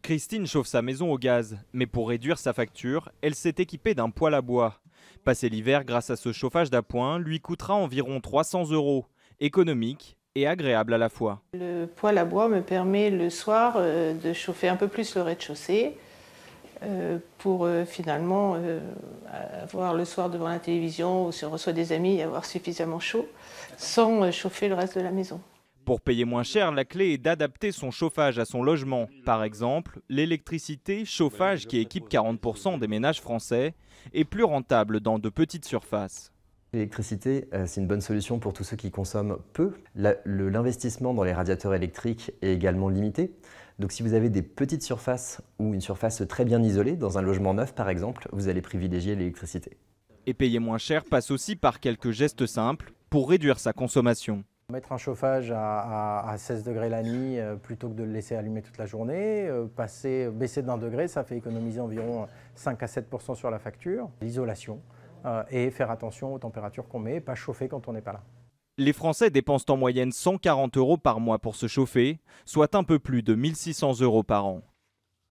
Christine chauffe sa maison au gaz, mais pour réduire sa facture, elle s'est équipée d'un poêle à bois. Passer l'hiver grâce à ce chauffage d'appoint lui coûtera environ 300 €, économique et agréable à la fois. Le poêle à bois me permet le soir de chauffer un peu plus le rez-de-chaussée pour finalement avoir le soir devant la télévision ou si on reçoit des amis avoir suffisamment chaud sans chauffer le reste de la maison. Pour payer moins cher, la clé est d'adapter son chauffage à son logement. Par exemple, l'électricité, chauffage qui équipe 40% des ménages français, est plus rentable dans de petites surfaces. L'électricité, c'est une bonne solution pour tous ceux qui consomment peu. L'investissement dans les radiateurs électriques est également limité. Donc si vous avez des petites surfaces ou une surface très bien isolée, dans un logement neuf par exemple, vous allez privilégier l'électricité. Et payer moins cher passe aussi par quelques gestes simples pour réduire sa consommation. Mettre un chauffage à 16 degrés la nuit plutôt que de le laisser allumer toute la journée, baisser d'1 degré, ça fait économiser environ 5 à 7% sur la facture. L'isolation et faire attention aux températures qu'on met, pas chauffer quand on n'est pas là. Les Français dépensent en moyenne 140 € par mois pour se chauffer, soit un peu plus de 1 600 € par an.